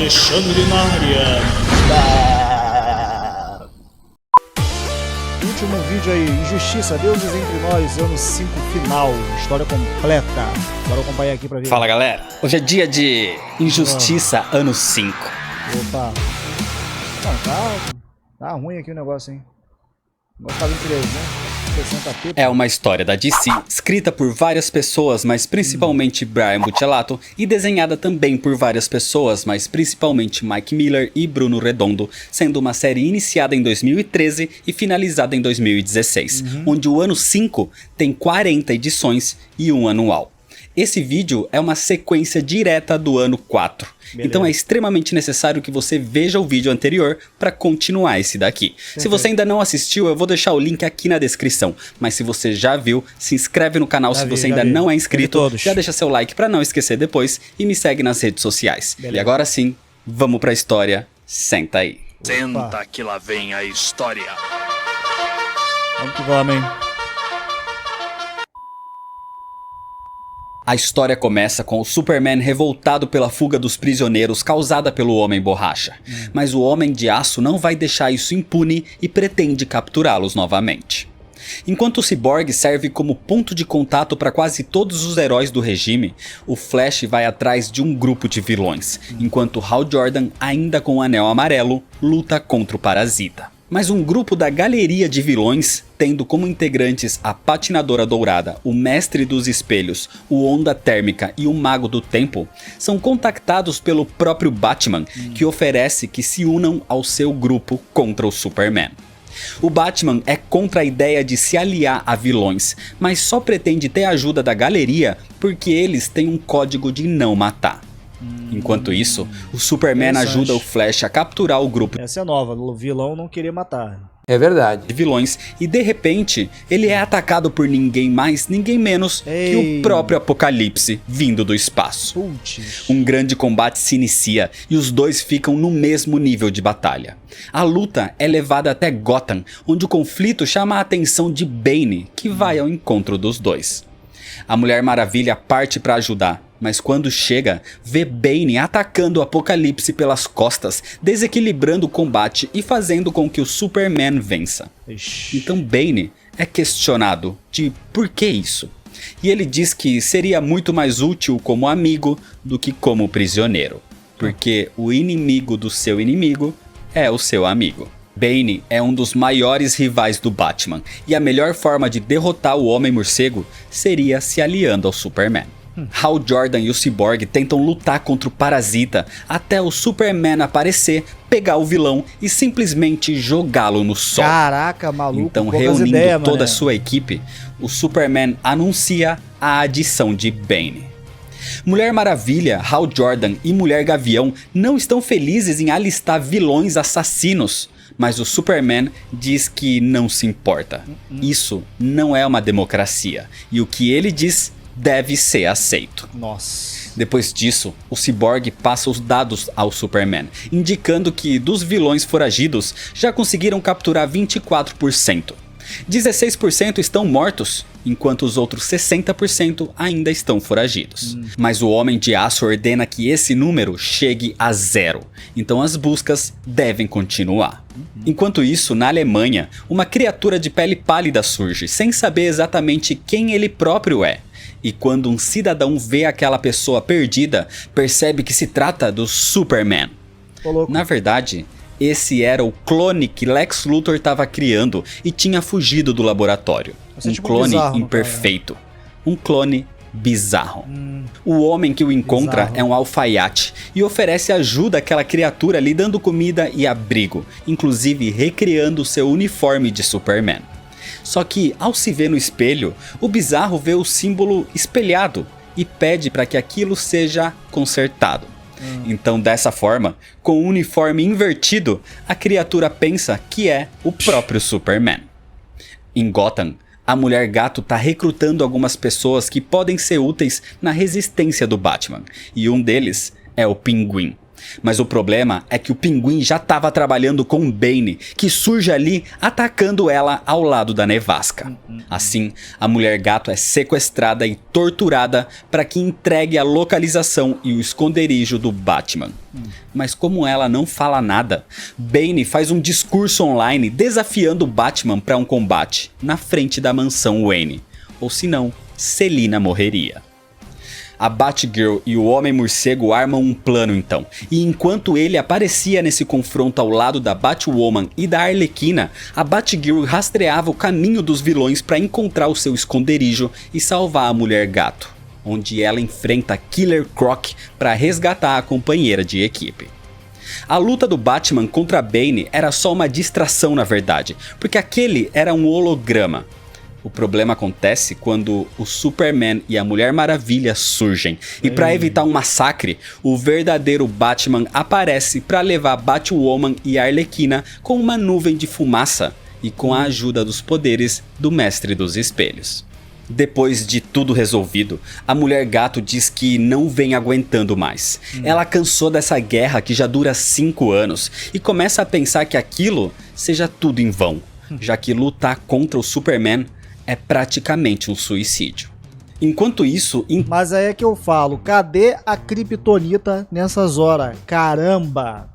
Alexandre na área. Último vídeo aí, Injustiça, Deuses Entre Nós, ano 5 final, história completa. Bora acompanhar aqui pra ver. Fala galera, hoje é dia de Injustiça, ano 5. Opa. Não, tá ruim aqui o negócio, hein. O negócio tava em 360p. É uma história da DC, escrita por várias pessoas, mas principalmente Brian Buccellato, e desenhada também por várias pessoas, mas principalmente Mike Miller e Bruno Redondo, sendo uma série iniciada em 2013 e finalizada em 2016, onde o ano 5 tem 40 edições e um anual. Esse vídeo é uma sequência direta do ano 4, então é extremamente necessário que você veja o vídeo anterior para continuar esse daqui. Perfeito. Se você ainda não assistiu, eu vou deixar o link aqui na descrição, mas se você já viu, se inscreve no canal se você ainda não é inscrito, já deixa seu like para não esquecer depois e me segue nas redes sociais. Beleza. E agora sim, vamos pra história, senta aí. Senta que lá vem a história. Vamos que vamos, hein. A história começa com o Superman revoltado pela fuga dos prisioneiros causada pelo Homem Borracha. Mas o Homem de Aço não vai deixar isso impune e pretende capturá-los novamente. Enquanto o Cyborg serve como ponto de contato para quase todos os heróis do regime, o Flash vai atrás de um grupo de vilões, enquanto Hal Jordan, ainda com o Anel Amarelo, luta contra o Parasita. Mas um grupo da galeria de vilões, tendo como integrantes a Patinadora Dourada, o Mestre dos Espelhos, o Onda Térmica e o Mago do Tempo, são contactados pelo próprio Batman, que oferece que se unam ao seu grupo contra o Superman. O Batman é contra a ideia de se aliar a vilões, mas só pretende ter ajuda da galeria porque eles têm um código de não matar. Enquanto isso, o Superman ajuda o Flash a capturar o grupo. Essa é nova, o vilão não queria matar. É verdade. De vilões, e de repente, ele é atacado por ninguém mais, ninguém menos que o próprio Apocalipse, vindo do espaço. Putz. Um grande combate se inicia e os dois ficam no mesmo nível de batalha. A luta é levada até Gotham, onde o conflito chama a atenção de Bane, que vai ao encontro dos dois. A Mulher Maravilha parte para ajudar, mas quando chega, vê Bane atacando o Apocalipse pelas costas, desequilibrando o combate e fazendo com que o Superman vença. Ixi. Então Bane é questionado de por que isso? E ele diz que seria muito mais útil como amigo do que como prisioneiro, porque o inimigo do seu inimigo é o seu amigo. Bane é um dos maiores rivais do Batman, e a melhor forma de derrotar o Homem-Morcego seria se aliando ao Superman. Hal Jordan e o Cyborg tentam lutar contra o Parasita até o Superman aparecer, pegar o vilão e simplesmente jogá-lo no sol. Caraca, maluco. Então, reunindo toda a sua equipe, o Superman anuncia a adição de Bane. Mulher Maravilha, Hal Jordan e Mulher Gavião não estão felizes em alistar vilões assassinos, mas o Superman diz que não se importa. Isso não é uma democracia, e o que ele diz deve ser aceito. Nossa. Depois disso, o Cyborg passa os dados ao Superman, indicando que dos vilões foragidos já conseguiram capturar 24%. 16% estão mortos, enquanto os outros 60% ainda estão foragidos. Mas o Homem de Aço ordena que esse número chegue a 0, então as buscas devem continuar. Enquanto isso, na Alemanha, uma criatura de pele pálida surge, sem saber exatamente quem ele próprio é. E quando um cidadão vê aquela pessoa perdida, percebe que se trata do Superman. Na verdade, esse era o clone que Lex Luthor estava criando e tinha fugido do laboratório. Um clone imperfeito. Um clone bizarro. O homem que o encontra é um alfaiate e oferece ajuda àquela criatura lhe dando comida e abrigo, inclusive recriando seu uniforme de Superman. Só que, ao se ver no espelho, o bizarro vê o símbolo espelhado e pede para que aquilo seja consertado. Então, dessa forma, com o uniforme invertido, a criatura pensa que é o próprio Superman. Em Gotham, a Mulher Gato está recrutando algumas pessoas que podem ser úteis na resistência do Batman, e um deles é o Pinguim. Mas o problema é que o Pinguim já estava trabalhando com Bane, que surge ali atacando ela ao lado da nevasca. Assim, a Mulher Gato é sequestrada e torturada para que entregue a localização e o esconderijo do Batman. Mas como ela não fala nada, Bane faz um discurso online desafiando o Batman para um combate na frente da mansão Wayne. Ou senão, Selina morreria. A Batgirl e o Homem-Morcego armam um plano então, e enquanto ele aparecia nesse confronto ao lado da Batwoman e da Arlequina, a Batgirl rastreava o caminho dos vilões para encontrar o seu esconderijo e salvar a Mulher Gato, onde ela enfrenta Killer Croc para resgatar a companheira de equipe. A luta do Batman contra Bane era só uma distração na verdade, porque aquele era um holograma. O problema acontece quando o Superman e a Mulher Maravilha surgem. E para evitar um massacre, o verdadeiro Batman aparece para levar Batwoman e Arlequina com uma nuvem de fumaça e com a ajuda dos poderes do Mestre dos Espelhos. Depois de tudo resolvido, a Mulher Gato diz que não vem aguentando mais. Ela cansou dessa guerra que já dura 5 anos e começa a pensar que aquilo seja tudo em vão, já que lutar contra o Superman é praticamente um suicídio. Enquanto isso... Mas aí é que eu falo, cadê a Kryptonita nessas horas? Caramba!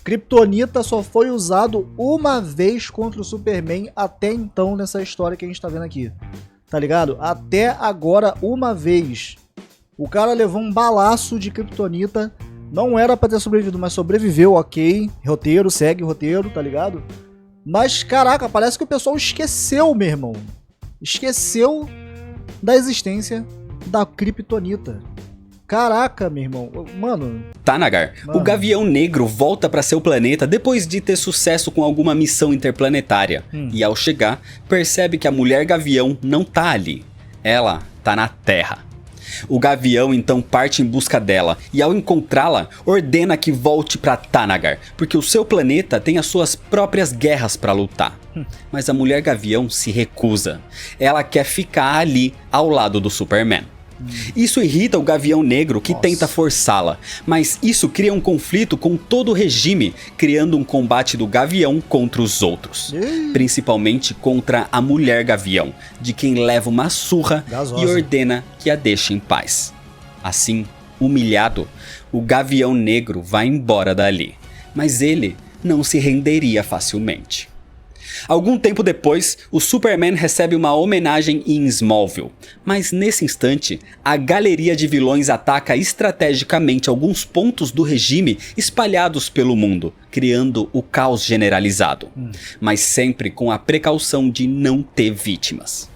Kryptonita só foi usado uma vez contra o Superman até então nessa história que a gente tá vendo aqui. Tá ligado? Até agora, uma vez. O cara levou um balaço de Kryptonita, não era pra ter sobrevivido, mas sobreviveu, ok. Roteiro, segue o roteiro, tá ligado? Mas, caraca, parece que o pessoal esqueceu, meu irmão. Esqueceu da existência da Kryptonita. Caraca, meu irmão. Mano... Thanagar, o Gavião Negro volta para seu planeta depois de ter sucesso com alguma missão interplanetária. E ao chegar, percebe que a Mulher Gavião não tá ali. Ela tá na Terra. O Gavião então parte em busca dela e ao encontrá-la, ordena que volte para Thanagar, porque o seu planeta tem as suas próprias guerras para lutar. Mas a Mulher Gavião se recusa. Ela quer ficar ali ao lado do Superman. Isso irrita o Gavião Negro, que tenta forçá-la, mas isso cria um conflito com todo o regime, criando um combate do Gavião contra os outros, principalmente contra a Mulher Gavião, de quem leva uma surra e ordena que a deixe em paz. Assim, humilhado, o Gavião Negro vai embora dali, mas ele não se renderia facilmente. Algum tempo depois, o Superman recebe uma homenagem em Smallville, mas nesse instante, a galeria de vilões ataca estrategicamente alguns pontos do regime espalhados pelo mundo, criando o caos generalizado, mas sempre com a precaução de não ter vítimas.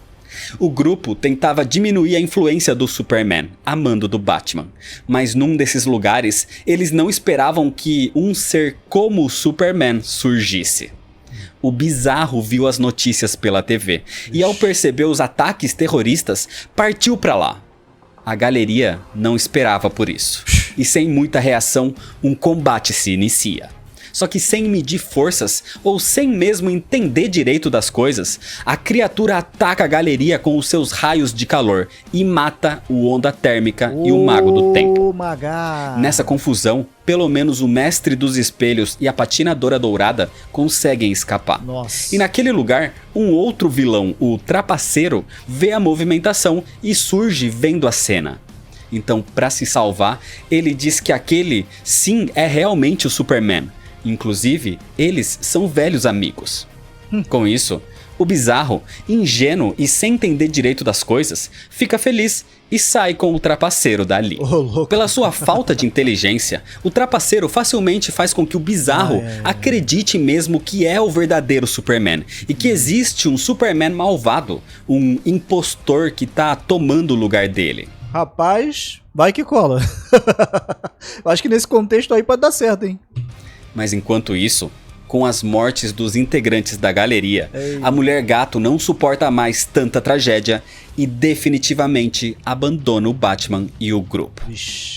O grupo tentava diminuir a influência do Superman, a mando do Batman, mas num desses lugares, eles não esperavam que um ser como o Superman surgisse. O Bizarro viu as notícias pela TV e ao perceber os ataques terroristas, partiu para lá. A galeria não esperava por isso. E sem muita reação, um combate se inicia. Só que sem medir forças, ou sem mesmo entender direito das coisas, a criatura ataca a galeria com os seus raios de calor e mata o Onda Térmica e o Mago do Tempo. Nessa confusão, pelo menos o Mestre dos Espelhos e a Patinadora Dourada conseguem escapar. E naquele lugar, um outro vilão, o Trapaceiro, vê a movimentação e surge vendo a cena. Então, para se salvar, ele diz que aquele, sim, é realmente o Superman. Inclusive, eles são velhos amigos. Com isso, o Bizarro, ingênuo e sem entender direito das coisas, fica feliz e sai com o Trapaceiro dali. Pela sua falta de inteligência, o Trapaceiro facilmente faz com que o Bizarro acredite mesmo que é o verdadeiro Superman e que existe um Superman malvado, um impostor que tá tomando o lugar dele. Rapaz, vai que cola. Acho que nesse contexto aí pode dar certo, hein? Mas enquanto isso, com as mortes dos integrantes da galeria, a Mulher Gato não suporta mais tanta tragédia e definitivamente abandona o Batman e o grupo.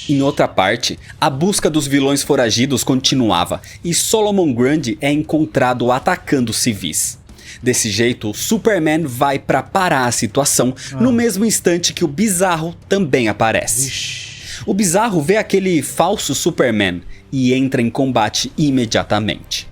Em outra parte, a busca dos vilões foragidos continuava e Solomon Grundy é encontrado atacando civis. Desse jeito, o Superman vai para parar a situação no mesmo instante que o Bizarro também aparece. O Bizarro vê aquele falso Superman e entra em combate imediatamente.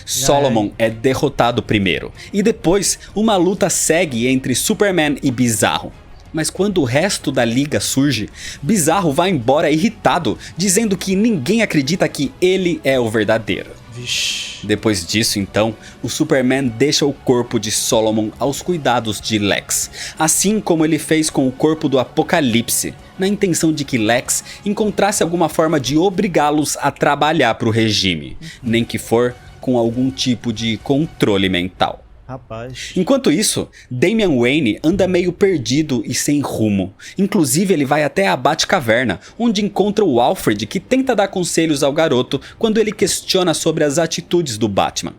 Solomon é derrotado primeiro, e depois uma luta segue entre Superman e Bizarro. Mas quando o resto da liga surge, Bizarro vai embora irritado, dizendo que ninguém acredita que ele é o verdadeiro. Vixe. Depois disso, então, o Superman deixa o corpo de Solomon aos cuidados de Lex, assim como ele fez com o corpo do Apocalipse, na intenção de que Lex encontrasse alguma forma de obrigá-los a trabalhar para o regime, nem que for com algum tipo de controle mental. Rapaz. Enquanto isso, Damian Wayne anda meio perdido e sem rumo. Inclusive ele vai até a Batcaverna, onde encontra o Alfred, que tenta dar conselhos ao garoto quando ele questiona sobre as atitudes do Batman.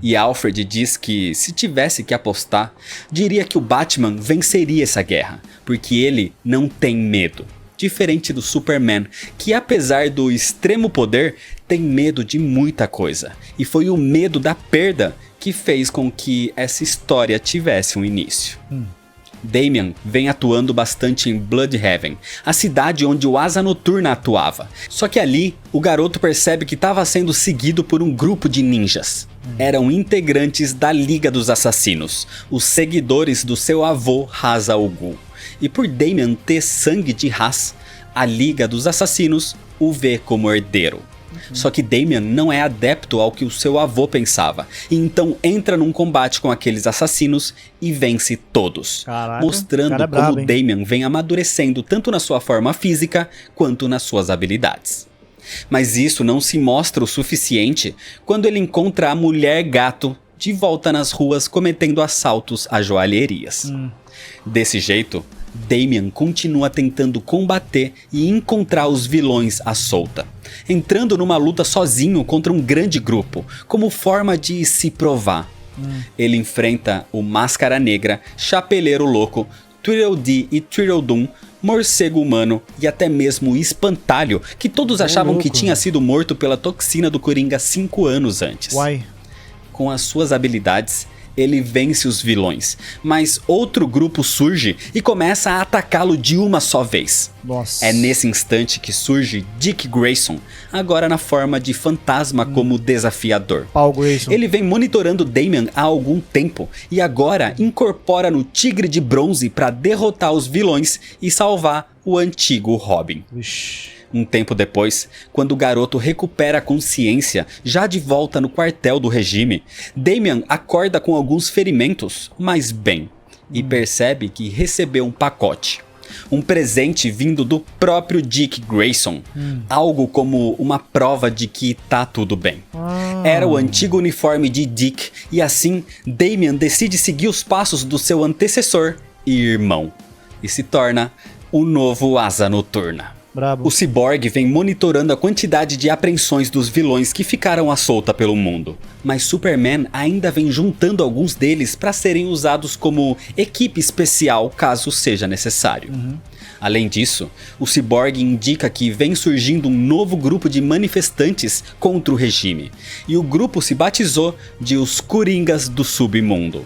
E Alfred diz que, se tivesse que apostar, diria que o Batman venceria essa guerra, porque ele não tem medo. Diferente do Superman, que apesar do extremo poder, tem medo de muita coisa. E foi o medo da perda que fez com que essa história tivesse um início. Damian vem atuando bastante em Bloodhaven, a cidade onde o Asa Noturna atuava. Só que ali, o garoto percebe que estava sendo seguido por um grupo de ninjas. Eram integrantes da Liga dos Assassinos, os seguidores do seu avô Ra's al Ghul. E por Damian ter sangue de Ra's, a Liga dos Assassinos o vê como herdeiro. Só que Damian não é adepto ao que o seu avô pensava, e então entra num combate com aqueles assassinos e vence todos. Caraca, mostrando cara é como brabo, hein? Damian vem amadurecendo tanto na sua forma física quanto nas suas habilidades. Mas isso não se mostra o suficiente quando ele encontra a mulher gato de volta nas ruas cometendo assaltos a joalherias. Desse jeito, Damian continua tentando combater e encontrar os vilões à solta, entrando numa luta sozinho contra um grande grupo, como forma de se provar. Ele enfrenta o Máscara Negra, Chapeleiro Louco, Tweedledee e Tweedledum, Morcego Humano e até mesmo o Espantalho, que todos achavam que tinha sido morto pela toxina do Coringa 5 anos antes. Uai. Com as suas habilidades, ele vence os vilões, mas outro grupo surge e começa a atacá-lo de uma só vez. Nossa. É nesse instante que surge Dick Grayson, agora na forma de fantasma como desafiador. Paul Grayson. Ele vem monitorando Damian há algum tempo e agora incorpora no Tigre de Bronze para derrotar os vilões e salvar o antigo Robin. Vixe. Um tempo depois, quando o garoto recupera a consciência, já de volta no quartel do regime, Damian acorda com alguns ferimentos, mas bem, e percebe que recebeu um pacote. Um presente vindo do próprio Dick Grayson, algo como uma prova de que tá tudo bem. Era o antigo uniforme de Dick, e assim, Damian decide seguir os passos do seu antecessor e irmão, e se torna o novo Asa Noturna. Brabo. O Cyborg vem monitorando a quantidade de apreensões dos vilões que ficaram à solta pelo mundo, mas Superman ainda vem juntando alguns deles para serem usados como equipe especial caso seja necessário. Além disso, o Cyborg indica que vem surgindo um novo grupo de manifestantes contra o regime, e o grupo se batizou de os Coringas do Submundo.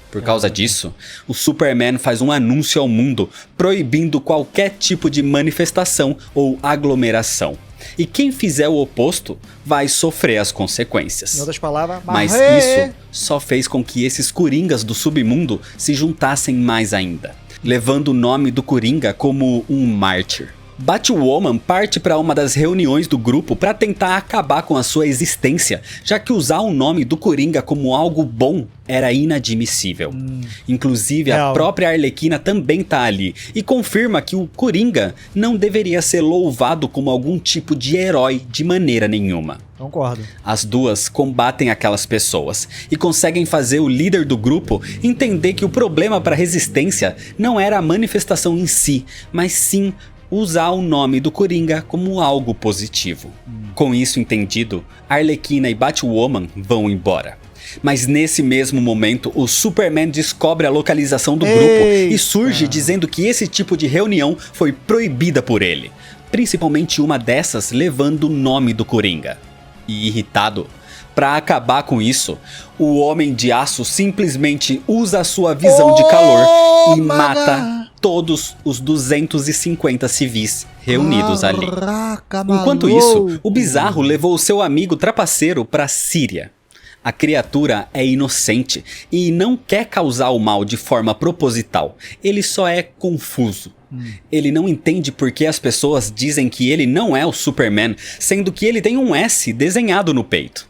Por causa disso, o Superman faz um anúncio ao mundo proibindo qualquer tipo de manifestação ou aglomeração. E quem fizer o oposto vai sofrer as consequências. Em outras palavras, Mas isso só fez com que esses Coringas do submundo se juntassem mais ainda, levando o nome do Coringa como um mártir. Batwoman parte para uma das reuniões do grupo para tentar acabar com a sua existência, já que usar o nome do Coringa como algo bom era inadmissível. Inclusive, a própria Arlequina também tá ali e confirma que o Coringa não deveria ser louvado como algum tipo de herói de maneira nenhuma. Concordo. As duas combatem aquelas pessoas e conseguem fazer o líder do grupo entender que o problema para a resistência não era a manifestação em si, mas sim usar o nome do Coringa como algo positivo. Com isso entendido, Arlequina e Batwoman vão embora. Mas nesse mesmo momento, o Superman descobre a localização do grupo e surge dizendo que esse tipo de reunião foi proibida por ele. Principalmente uma dessas levando o nome do Coringa. E irritado, para acabar com isso, o Homem de Aço simplesmente usa a sua visão de calor e mata todos os 250 civis reunidos ali. Caraca, maluco. Enquanto isso, o Bizarro levou o seu amigo trapaceiro para Síria. A criatura é inocente e não quer causar o mal de forma proposital. Ele só é confuso. Ele não entende por que as pessoas dizem que ele não é o Superman, sendo que ele tem um S desenhado no peito.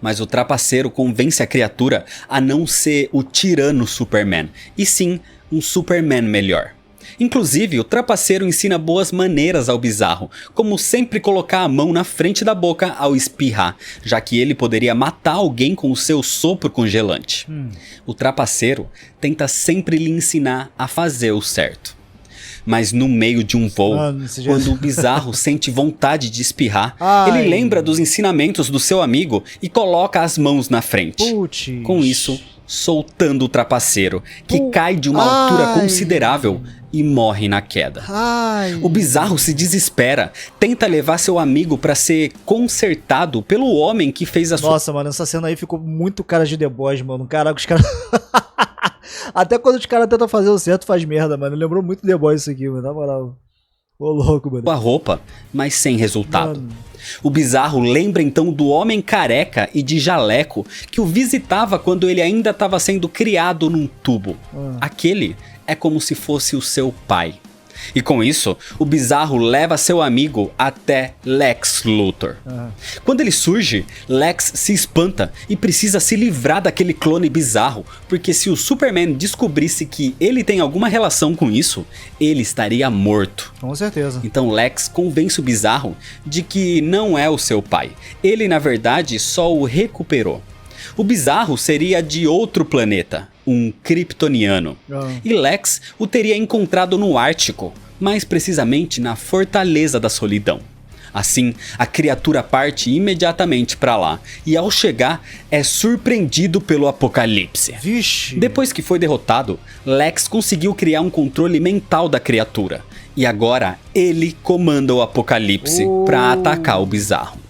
Mas o trapaceiro convence a criatura a não ser o tirano Superman, e sim um Superman melhor. Inclusive, o trapaceiro ensina boas maneiras ao Bizarro, como sempre colocar a mão na frente da boca ao espirrar, já que ele poderia matar alguém com o seu sopro congelante. O trapaceiro tenta sempre lhe ensinar a fazer o certo. Mas no meio de um voo, quando o Bizarro sente vontade de espirrar, ele lembra dos ensinamentos do seu amigo e coloca as mãos na frente. Com isso, soltando o trapaceiro, que cai de uma altura considerável e morre na queda. O Bizarro se desespera, tenta levar seu amigo pra ser consertado pelo homem que fez a sua... Nossa, mano, essa cena aí ficou muito cara de The Boys, mano. Caraca, os caras... Até quando os caras tentam fazer o certo, faz merda, mano. Lembrou muito The Boys isso aqui, mano, na moral. Ô louco, mano. A roupa, mas sem resultado. O Bizarro lembra então do homem careca e de jaleco que o visitava quando ele ainda estava sendo criado num tubo. Aquele é como se fosse o seu pai. E com isso, o Bizarro leva seu amigo até Lex Luthor. Quando ele surge, Lex se espanta e precisa se livrar daquele clone bizarro, porque se o Superman descobrisse que ele tem alguma relação com isso, ele estaria morto. Com certeza. Então Lex convence o Bizarro de que não é o seu pai. Ele, na verdade, só o recuperou. O Bizarro seria de outro planeta, um kryptoniano. E Lex o teria encontrado no Ártico, mais precisamente na Fortaleza da Solidão. Assim, a criatura parte imediatamente para lá, e ao chegar, é surpreendido pelo apocalipse. Vixe. Depois que foi derrotado, Lex conseguiu criar um controle mental da criatura, e agora ele comanda o apocalipse para atacar o Bizarro.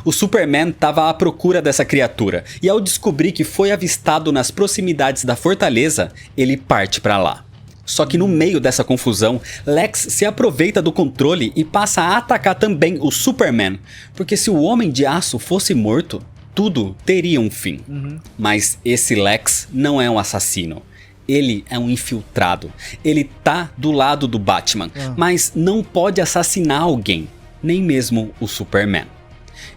O Superman estava à procura dessa criatura, e ao descobrir que foi avistado nas proximidades da fortaleza, ele parte para lá. Só que no meio dessa confusão, Lex se aproveita do controle e passa a atacar também o Superman, porque se o Homem de Aço fosse morto, tudo teria um fim. Mas esse Lex não é um assassino. Ele é um infiltrado. Ele tá do lado do Batman, mas não pode assassinar alguém, nem mesmo o Superman.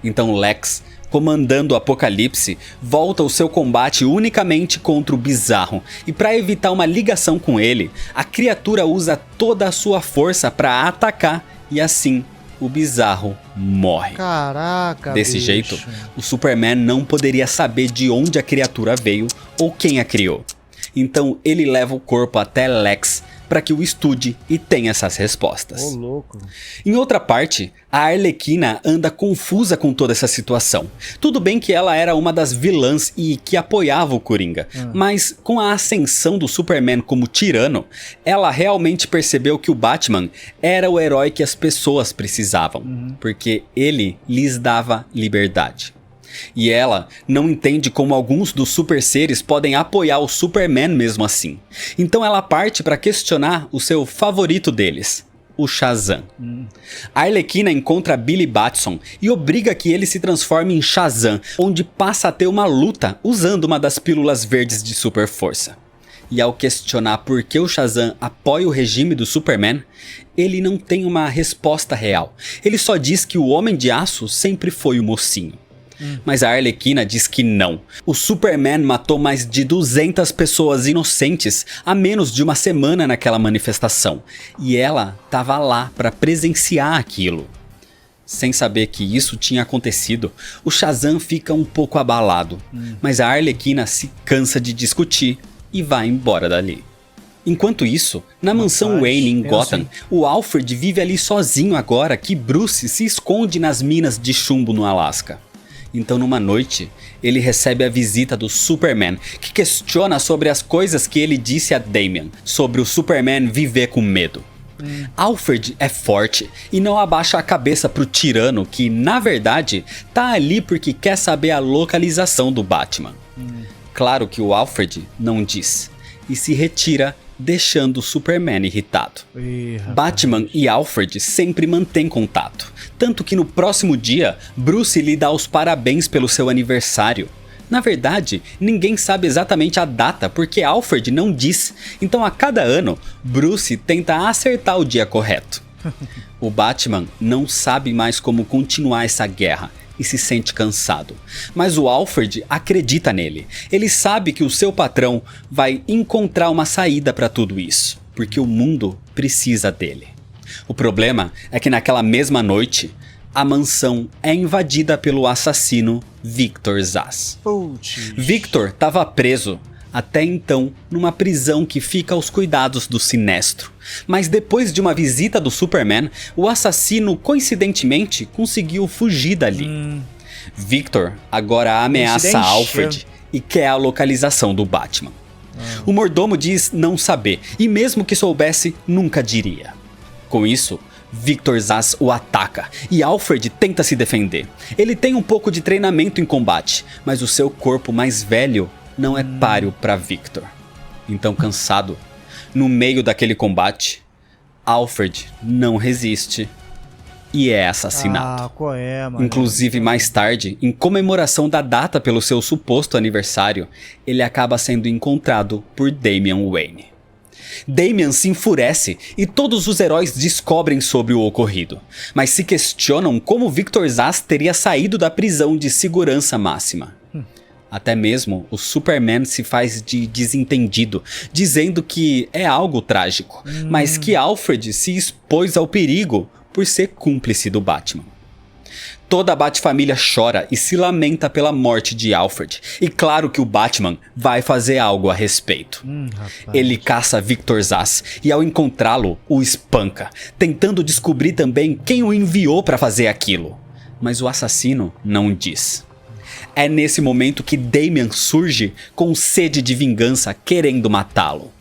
Então Lex, comandando o apocalipse, volta o seu combate unicamente contra o Bizarro, e para evitar uma ligação com ele, a criatura usa toda a sua força para atacar, e assim o Bizarro morre. Caraca, Desse bicho. jeito, o Superman não poderia saber de onde a criatura veio ou quem a criou. Então ele leva o corpo até Lex para que o estude e tenha essas respostas. Ô, louco. Em outra parte, a Arlequina anda confusa com toda essa situação. Tudo bem que ela era uma das vilãs e que apoiava o Coringa, mas com a ascensão do Superman como tirano, ela realmente percebeu que o Batman era o herói que as pessoas precisavam, porque ele lhes dava liberdade. E ela não entende como alguns dos super seres podem apoiar o Superman mesmo assim. Então ela parte para questionar o seu favorito deles, o Shazam. A Arlequina encontra Billy Batson e obriga que ele se transforme em Shazam, onde passa a ter uma luta usando uma das pílulas verdes de super força. E ao questionar por que o Shazam apoia o regime do Superman, ele não tem uma resposta real. Ele só diz que o Homem de Aço sempre foi o mocinho. Mas a Arlequina diz que não. O Superman matou mais de 200 pessoas inocentes há menos de uma semana naquela manifestação. E ela estava lá para presenciar aquilo. Sem saber que isso tinha acontecido, o Shazam fica um pouco abalado. Mas a Arlequina se cansa de discutir e vai embora dali. Enquanto isso, na mansão Wayne em Gotham, o Alfred vive ali sozinho agora que Bruce se esconde nas minas de chumbo no Alasca. Então numa noite, ele recebe a visita do Superman, que questiona sobre as coisas que ele disse a Damian, sobre o Superman viver com medo. Alfred é forte e não abaixa a cabeça pro tirano que, na verdade, tá ali porque quer saber a localização do Batman. Claro que o Alfred não diz, e se retira deixando o Superman irritado. Ih, rapaz. Batman e Alfred sempre mantêm contato, tanto que no próximo dia, Bruce lhe dá os parabéns pelo seu aniversário. Na verdade, ninguém sabe exatamente a data porque Alfred não diz, então a cada ano, Bruce tenta acertar o dia correto. O Batman não sabe mais como continuar essa guerra e se sente cansado, mas o Alfred acredita nele. Ele sabe que o seu patrão vai encontrar uma saída para tudo isso, porque o mundo precisa dele. O problema é que naquela mesma noite, a mansão é invadida pelo assassino Victor Zsasz. Putz. Victor estava preso, até então, numa prisão que fica aos cuidados do Sinestro. Mas depois de uma visita do Superman, o assassino, coincidentemente, conseguiu fugir dali. Victor agora ameaça Alfred e quer a localização do Batman. O mordomo diz não saber, e mesmo que soubesse, nunca diria. Com isso, Victor Zsasz o ataca e Alfred tenta se defender. Ele tem um pouco de treinamento em combate, mas o seu corpo mais velho não é páreo para Victor. Então, cansado, no meio daquele combate, Alfred não resiste e é assassinado. Qual é, mano? Inclusive, mais tarde, em comemoração da data pelo seu suposto aniversário, ele acaba sendo encontrado por Damian Wayne. Damian se enfurece e todos os heróis descobrem sobre o ocorrido, mas se questionam como Victor Zsasz teria saído da prisão de segurança máxima. Até mesmo o Superman se faz de desentendido, dizendo que é algo trágico, mas que Alfred se expôs ao perigo por ser cúmplice do Batman. Toda a Batfamília chora e se lamenta pela morte de Alfred, e claro que o Batman vai fazer algo a respeito. Ele caça Victor Zsasz e ao encontrá-lo, o espanca, tentando descobrir também quem o enviou para fazer aquilo. Mas o assassino não diz. É nesse momento que Damian surge com sede de vingança, querendo matá-lo.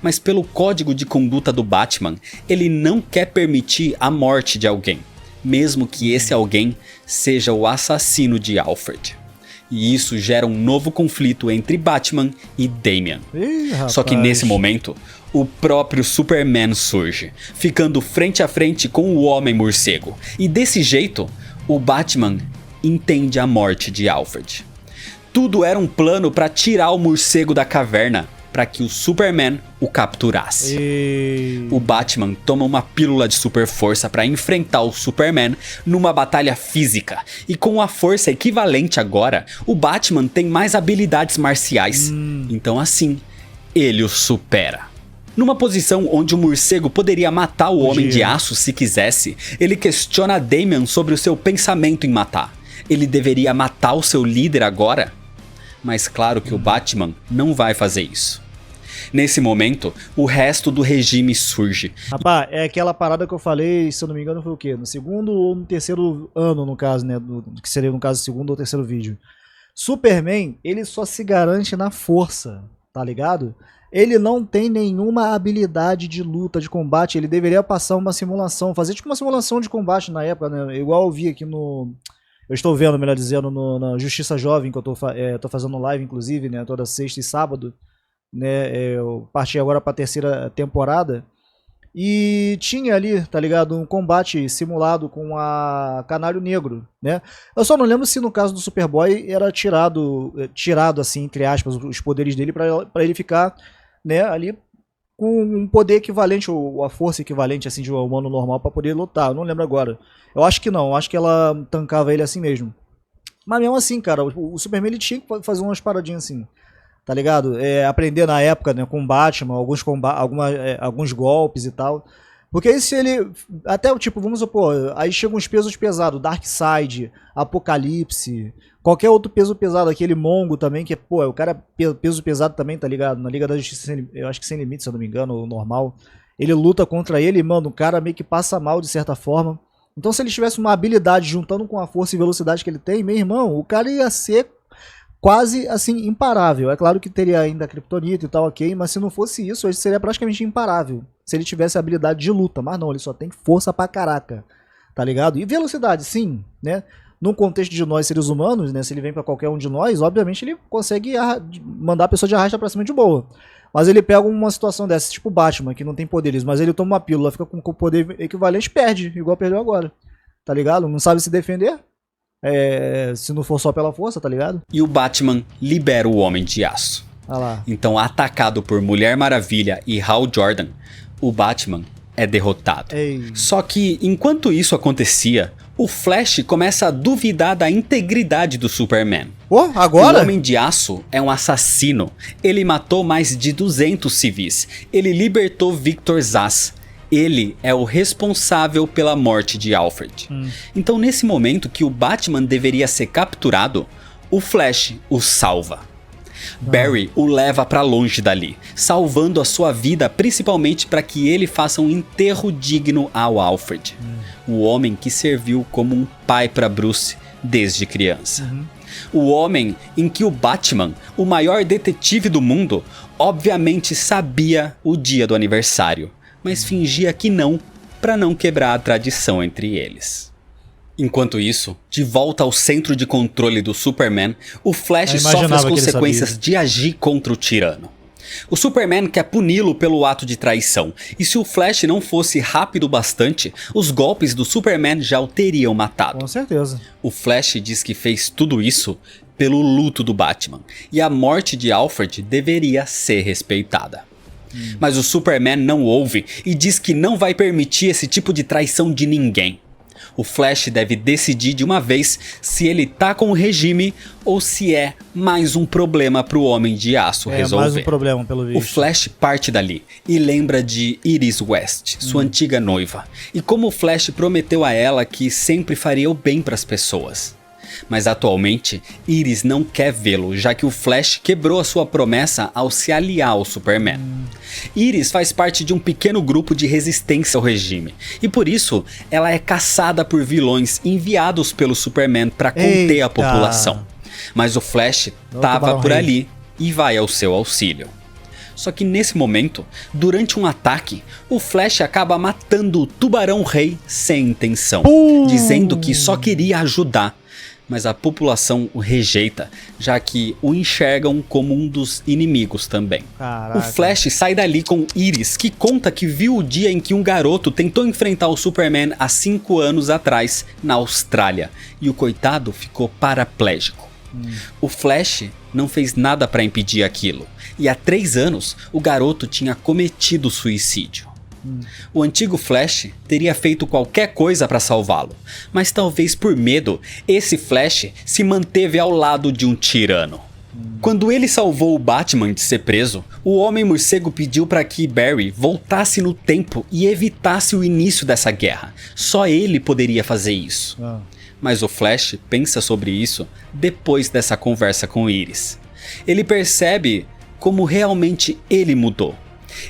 Mas pelo código de conduta do Batman, ele não quer permitir a morte de alguém, mesmo que esse alguém seja o assassino de Alfred. E isso gera um novo conflito entre Batman e Damian. Só que nesse momento, o próprio Superman surge, ficando frente a frente com o Homem-Morcego. E desse jeito, o Batman entende a morte de Alfred. Tudo era um plano para tirar o morcego da caverna, para que o Superman o capturasse. O Batman toma uma pílula de super força para enfrentar o Superman numa batalha física. E com a força equivalente agora, o Batman tem mais habilidades marciais. Então assim, ele o supera. Numa posição onde o morcego poderia matar o Homem de Aço se quisesse, ele questiona Damian sobre o seu pensamento em matar. Ele deveria matar o seu líder agora? Mas claro que o Batman não vai fazer isso. Nesse momento, o resto do regime surge. Rapaz, é aquela parada que eu falei, se eu não me engano, foi o quê? No segundo ou no terceiro ano, no caso, né? Que seria, no caso, o segundo ou terceiro vídeo. Superman, ele só se garante na força, tá ligado? Ele não tem nenhuma habilidade de luta, de combate. Ele deveria passar uma simulação, fazer tipo uma simulação de combate na época, né? Igual eu vi aqui no... Eu estou vendo, melhor dizendo, na Justiça Jovem, que eu tô fazendo live, inclusive, né? Toda sexta e sábado. Né, eu parti agora para a terceira temporada e tinha ali, tá ligado, um combate simulado com a Canário Negro, né? Eu só não lembro se no caso do Superboy era tirado assim, entre aspas, os poderes dele para ele ficar, né, ali com um poder equivalente ou a força equivalente assim de um humano normal para poder lutar. Eu não lembro agora. Eu acho que não, eu acho que ela tancava ele assim mesmo. Mas mesmo assim, cara, o Superman ele tinha que fazer umas paradinhas assim. Tá ligado? Aprender na época, né, com Batman, alguns golpes e tal. Porque aí se ele... Até, tipo, vamos supor, aí chegam uns pesos pesados, Darkseid, Apocalipse, qualquer outro peso pesado, aquele Mongo também, que, pô, o cara é peso pesado também, tá ligado? Na Liga da Justiça, eu acho que Sem Limites, se eu não me engano, o normal. Ele luta contra ele e, mano, o cara meio que passa mal de certa forma. Então se ele tivesse uma habilidade juntando com a força e velocidade que ele tem, meu irmão, o cara ia ser... quase assim, imparável. É claro que teria ainda a Kryptonita e tal, ok, mas se não fosse isso, ele seria praticamente imparável. Se ele tivesse a habilidade de luta, mas não, ele só tem força pra caraca, tá ligado? E velocidade, sim, né? no contexto de nós seres humanos, né, se ele vem pra qualquer um de nós, obviamente ele consegue mandar a pessoa de arrasta pra cima de boa. Mas ele pega uma situação dessa, tipo Batman, que não tem poderes, mas ele toma uma pílula, fica com o poder equivalente, perde, igual perdeu agora. Tá ligado? Não sabe se defender, se não for só pela força, tá ligado? E o Batman libera o Homem de Aço. Ah lá. Então, atacado por Mulher Maravilha e Hal Jordan, o Batman é derrotado. Ei. Só que, enquanto isso acontecia, o Flash começa a duvidar da integridade do Superman. Pô, agora? O Homem de Aço é um assassino. Ele matou mais de 200 civis. Ele libertou Victor Zsasz. Ele é o responsável pela morte de Alfred. Então, nesse momento que o Batman deveria ser capturado, o Flash o salva. Barry o leva pra longe dali, salvando a sua vida principalmente para que ele faça um enterro digno ao Alfred, o homem que serviu como um pai para Bruce desde criança. O homem em que o Batman, o maior detetive do mundo, obviamente sabia o dia do aniversário, mas fingia que não, para não quebrar a tradição entre eles. Enquanto isso, de volta ao centro de controle do Superman, o Flash sofre as consequências de agir contra o tirano. O Superman quer puni-lo pelo ato de traição, e se o Flash não fosse rápido bastante, os golpes do Superman já o teriam matado. Com certeza. O Flash diz que fez tudo isso pelo luto do Batman, e a morte de Alfred deveria ser respeitada. Mas o Superman não ouve e diz que não vai permitir esse tipo de traição de ninguém. O Flash deve decidir de uma vez se ele tá com o regime ou se é mais um problema pro Homem de Aço resolver. Mais um problema, pelo visto. O Flash parte dali e lembra de Iris West, sua antiga noiva, e como o Flash prometeu a ela que sempre faria o bem pras pessoas. Mas atualmente, Iris não quer vê-lo, já que o Flash quebrou a sua promessa ao se aliar ao Superman. Iris faz parte de um pequeno grupo de resistência ao regime, e por isso ela é caçada por vilões enviados pelo Superman para conter a população. Mas o Flash tava por ali e vai ao seu auxílio. Só que nesse momento, durante um ataque, o Flash acaba matando o Tubarão Rei sem intenção, dizendo que só queria ajudar. Mas a população o rejeita, já que o enxergam como um dos inimigos também. Caraca. O Flash sai dali com Iris, que conta que viu o dia em que um garoto tentou enfrentar o Superman há 5 anos atrás, na Austrália, e o coitado ficou paraplégico. O Flash não fez nada para impedir aquilo, e há 3 anos o garoto tinha cometido suicídio. O antigo Flash teria feito qualquer coisa para salvá-lo, mas talvez por medo, esse Flash se manteve ao lado de um tirano. Quando ele salvou o Batman de ser preso, o Homem-Morcego pediu para que Barry voltasse no tempo e evitasse o início dessa guerra. Só ele poderia fazer isso. Mas o Flash pensa sobre isso depois dessa conversa com Iris. Ele percebe como realmente ele mudou.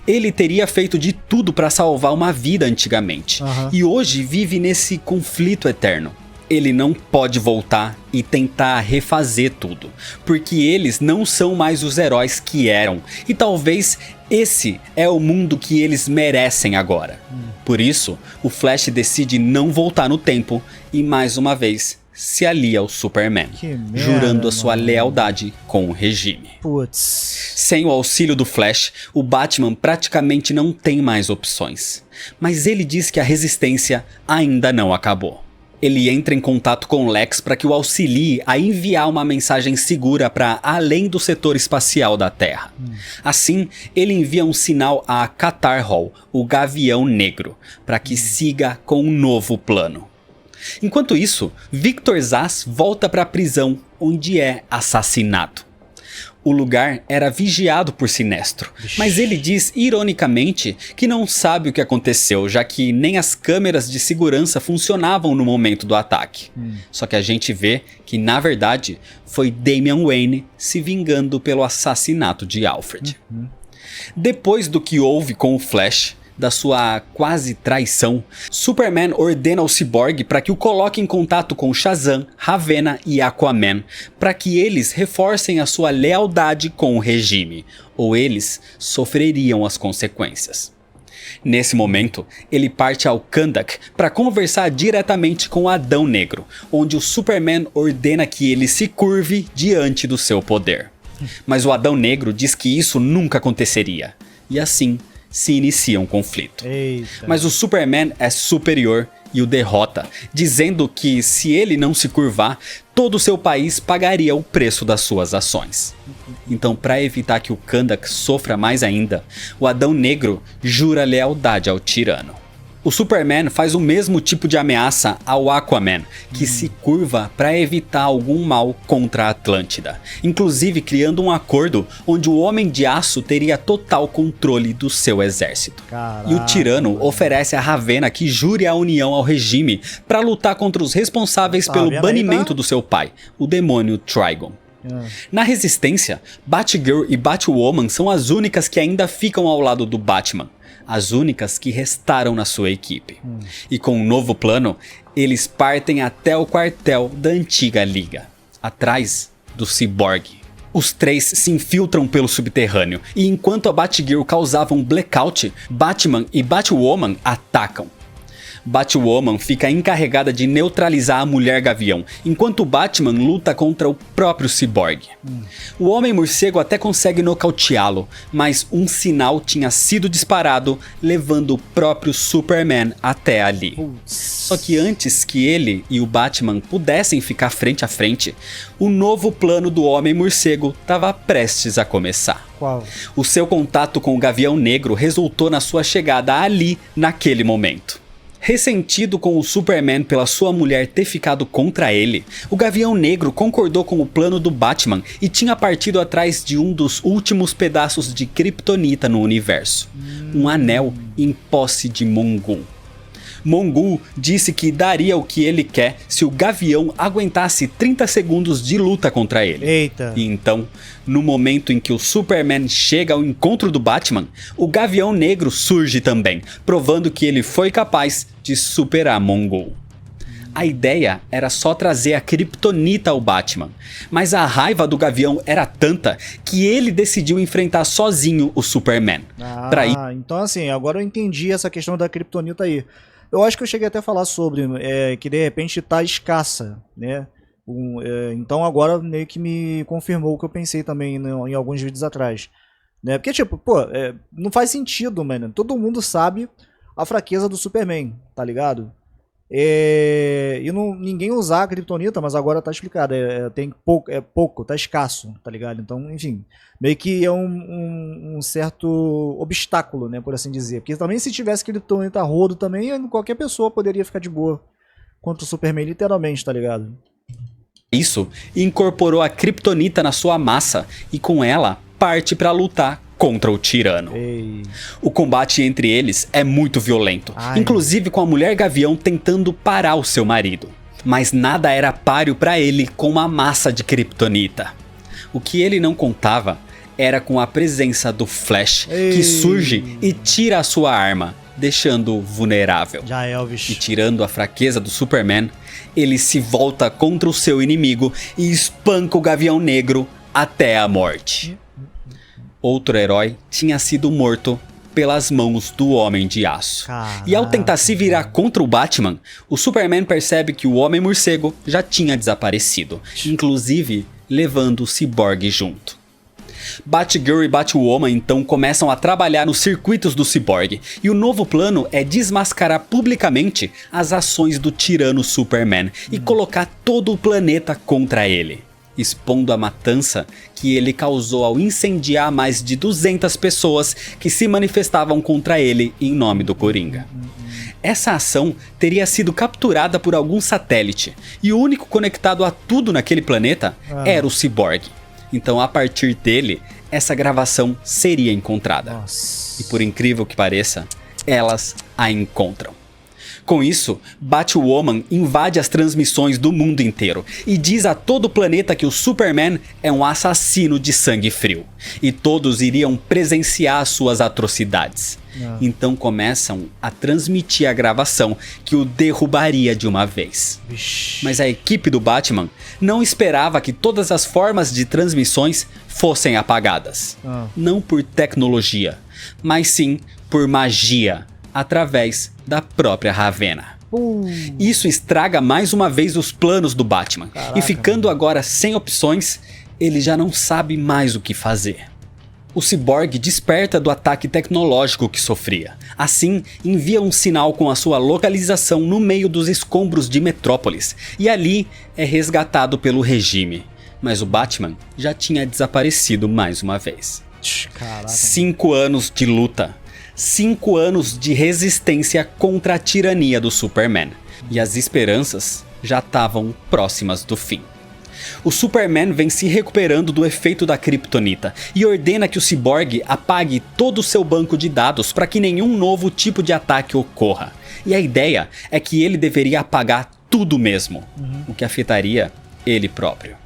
Ele teria feito de tudo para salvar uma vida antigamente, e hoje vive nesse conflito eterno. Ele não pode voltar e tentar refazer tudo, porque eles não são mais os heróis que eram, e talvez esse é o mundo que eles merecem agora. Por isso, o Flash decide não voltar no tempo e mais uma vez se alia ao Superman, jurando a sua lealdade com o regime. Sem o auxílio do Flash, o Batman praticamente não tem mais opções. Mas ele diz que a resistência ainda não acabou. Ele entra em contato com Lex para que o auxilie a enviar uma mensagem segura para além do setor espacial da Terra. Assim, ele envia um sinal a Katar Hol, o Gavião Negro, para que siga com um novo plano. Enquanto isso, Victor Zsasz volta para a prisão, onde é assassinado. O lugar era vigiado por Sinestro, mas ele diz ironicamente que não sabe o que aconteceu, já que nem as câmeras de segurança funcionavam no momento do ataque. Só que a gente vê que na verdade foi Damian Wayne se vingando pelo assassinato de Alfred. Depois do que houve com o Flash, da sua quase traição, Superman ordena ao Cyborg para que o coloque em contato com Shazam, Ravena e Aquaman, para que eles reforcem a sua lealdade com o regime, ou eles sofreriam as consequências. Nesse momento, ele parte ao Kahndaq para conversar diretamente com o Adão Negro, onde o Superman ordena que ele se curve diante do seu poder. Mas o Adão Negro diz que isso nunca aconteceria, e assim se inicia um conflito. Eita. Mas o Superman é superior e o derrota, dizendo que se ele não se curvar, todo o seu país pagaria o preço das suas ações. Então, para evitar que o Kahndaq sofra mais ainda, o Adão Negro jura lealdade ao tirano. O Superman faz o mesmo tipo de ameaça ao Aquaman, que se curva para evitar algum mal contra a Atlântida, inclusive criando um acordo onde o Homem de Aço teria total controle do seu exército. Caraca, e o tirano oferece a Ravenna que jure a união ao regime para lutar contra os responsáveis pelo banimento do seu pai, o demônio Trigon. Na Resistência, Batgirl e Batwoman são as únicas que ainda ficam ao lado do Batman, as únicas que restaram na sua equipe. E com um novo plano, eles partem até o quartel da antiga Liga, atrás do Cyborg. Os três se infiltram pelo subterrâneo, e enquanto a Batgirl causava um blackout, Batman e Batwoman atacam. Batwoman fica encarregada de neutralizar a Mulher Gavião, enquanto o Batman luta contra o próprio Cyborg. O Homem-Morcego até consegue nocauteá-lo, mas um sinal tinha sido disparado, levando o próprio Superman até ali. Só que antes que ele e o Batman pudessem ficar frente a frente, o novo plano do Homem-Morcego estava prestes a começar. Qual? O seu contato com o Gavião Negro resultou na sua chegada ali naquele momento. Ressentido com o Superman pela sua mulher ter ficado contra ele, o Gavião Negro concordou com o plano do Batman e tinha partido atrás de um dos últimos pedaços de Kryptonita no universo, um anel em posse de Mongul. Mongul disse que daria o que ele quer se o Gavião aguentasse 30 segundos de luta contra ele. Eita. E então, no momento em que o Superman chega ao encontro do Batman, o Gavião Negro surge também, provando que ele foi capaz de superar Mongul. A ideia era só trazer a Kryptonita ao Batman, mas a raiva do Gavião era tanta que ele decidiu enfrentar sozinho o Superman. Então assim, agora eu entendi essa questão da Kryptonita aí. Eu acho que eu cheguei até a falar sobre que de repente tá escassa, né? Então agora meio que me confirmou o que eu pensei também em alguns vídeos atrás, né? Porque tipo, não faz sentido, mano. Todo mundo sabe a fraqueza do Superman, tá ligado? E ninguém usar a Kryptonita, mas agora tá explicado. Tem pouco, tá escasso, tá ligado? Então, enfim, meio que é um certo obstáculo, né, por assim dizer. Porque também se tivesse Kryptonita rodo também, qualquer pessoa poderia ficar de boa contra o Superman, literalmente, tá ligado? Isso incorporou a Kryptonita na sua massa e com ela parte pra lutar contra o tirano. O combate entre eles é muito violento, inclusive com a Mulher Gavião tentando parar o seu marido. Mas nada era páreo para ele com uma massa de Kryptonita. O que ele não contava era com a presença do Flash, que surge e tira a sua arma, deixando-o vulnerável. Já Elvis. E tirando a fraqueza do Superman, ele se volta contra o seu inimigo e espanca o Gavião Negro até a morte. Outro herói tinha sido morto pelas mãos do Homem de Aço. Caraca. E ao tentar se virar contra o Batman, o Superman percebe que o Homem-Morcego já tinha desaparecido, inclusive levando o Cyborg junto. Batgirl e Batwoman então começam a trabalhar nos circuitos do Cyborg, e o novo plano é desmascarar publicamente as ações do tirano Superman e colocar todo o planeta contra ele, expondo a matança que ele causou ao incendiar mais de 200 pessoas que se manifestavam contra ele em nome do Coringa. Essa ação teria sido capturada por algum satélite, e o único conectado a tudo naquele planeta era o Cyborg. Então, a partir dele, essa gravação seria encontrada. Nossa. E por incrível que pareça, elas a encontram. Com isso, Batwoman invade as transmissões do mundo inteiro e diz a todo o planeta que o Superman é um assassino de sangue frio, e todos iriam presenciar suas atrocidades. Então começam a transmitir a gravação que o derrubaria de uma vez. Mas a equipe do Batman não esperava que todas as formas de transmissões fossem apagadas. Não por tecnologia, mas sim por magia, através da própria Ravenna. Isso estraga mais uma vez os planos do Batman. Caraca, e ficando agora sem opções, ele já não sabe mais o que fazer. O Cyborg desperta do ataque tecnológico que sofria. Assim, envia um sinal com a sua localização no meio dos escombros de Metrópolis. E ali é resgatado pelo regime. Mas o Batman já tinha desaparecido mais uma vez. Caraca. 5 anos de luta. 5 anos de resistência contra a tirania do Superman. E as esperanças já estavam próximas do fim. O Superman vem se recuperando do efeito da Kryptonita e ordena que o Cyborg apague todo o seu banco de dados para que nenhum novo tipo de ataque ocorra. E a ideia é que ele deveria apagar tudo mesmo, o que afetaria ele próprio.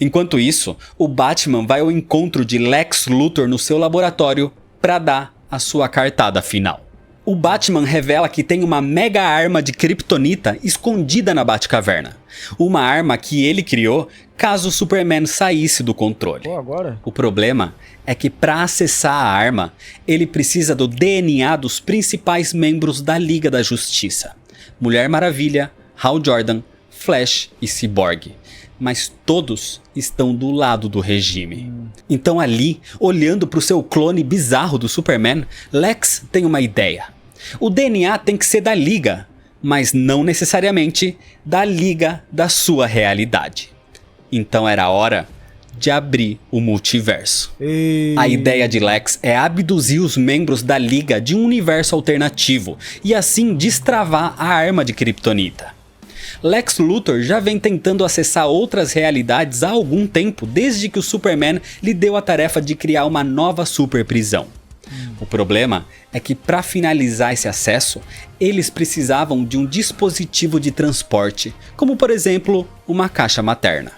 Enquanto isso, o Batman vai ao encontro de Lex Luthor no seu laboratório para dar a sua cartada final. O Batman revela que tem uma mega arma de Kryptonita escondida na Batcaverna. Uma arma que ele criou caso o Superman saísse do controle. Agora? O problema é que para acessar a arma, ele precisa do DNA dos principais membros da Liga da Justiça. Mulher Maravilha, Hal Jordan, Flash e Cyborg. Mas todos estão do lado do regime. Então ali, olhando para o seu clone bizarro do Superman, Lex tem uma ideia. O DNA tem que ser da Liga, mas não necessariamente da Liga da sua realidade. Então era hora de abrir o multiverso. A ideia de Lex é abduzir os membros da Liga de um universo alternativo e assim destravar a arma de Kryptonita. Lex Luthor já vem tentando acessar outras realidades há algum tempo, desde que o Superman lhe deu a tarefa de criar uma nova super prisão. O problema é que para finalizar esse acesso, eles precisavam de um dispositivo de transporte, como por exemplo, uma caixa materna.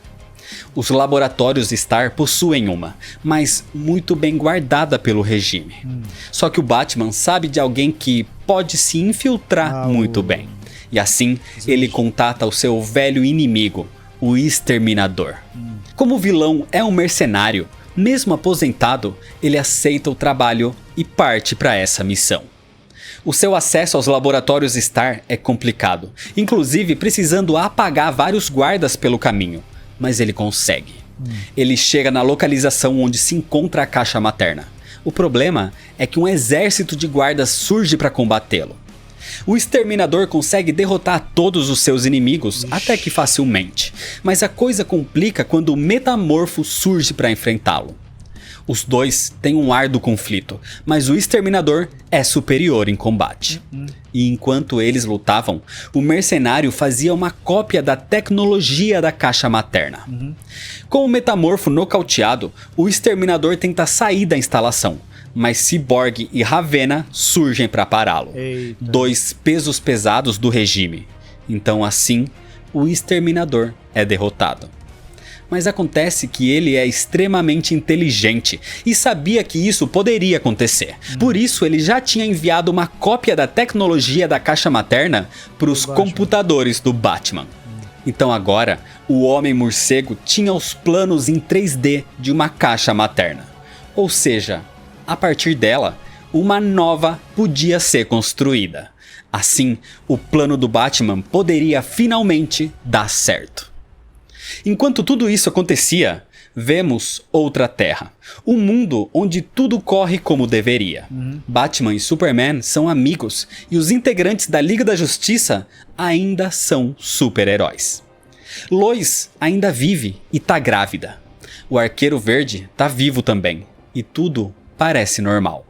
Os laboratórios Star possuem uma, mas muito bem guardada pelo regime. Só que o Batman sabe de alguém que pode se infiltrar muito bem. E assim, ele contata o seu velho inimigo, o Exterminador. Como o vilão é um mercenário, mesmo aposentado, ele aceita o trabalho e parte para essa missão. O seu acesso aos laboratórios Star é complicado, inclusive precisando apagar vários guardas pelo caminho, mas ele consegue. Ele chega na localização onde se encontra a caixa materna. O problema é que um exército de guardas surge para combatê-lo. O Exterminador consegue derrotar todos os seus inimigos até que facilmente, mas a coisa complica quando o Metamorfo surge para enfrentá-lo. Os dois têm um ar do conflito, mas o Exterminador é superior em combate. E enquanto eles lutavam, o mercenário fazia uma cópia da tecnologia da caixa materna. Com o Metamorfo nocauteado, o Exterminador tenta sair da instalação, mas Cyborg e Ravenna surgem para pará-lo. Dois pesos pesados do regime. Então assim, o Exterminador é derrotado. Mas acontece que ele é extremamente inteligente e sabia que isso poderia acontecer. Por isso ele já tinha enviado uma cópia da tecnologia da caixa materna para os computadores do Batman. Então agora, o Homem-Morcego tinha os planos em 3D de uma caixa materna. Ou seja, a partir dela, uma nova podia ser construída. Assim, o plano do Batman poderia finalmente dar certo. Enquanto tudo isso acontecia, vemos outra Terra. Um mundo onde tudo corre como deveria. Batman e Superman são amigos e os integrantes da Liga da Justiça ainda são super-heróis. Lois ainda vive e tá grávida. O Arqueiro Verde tá vivo também. E tudo parece normal.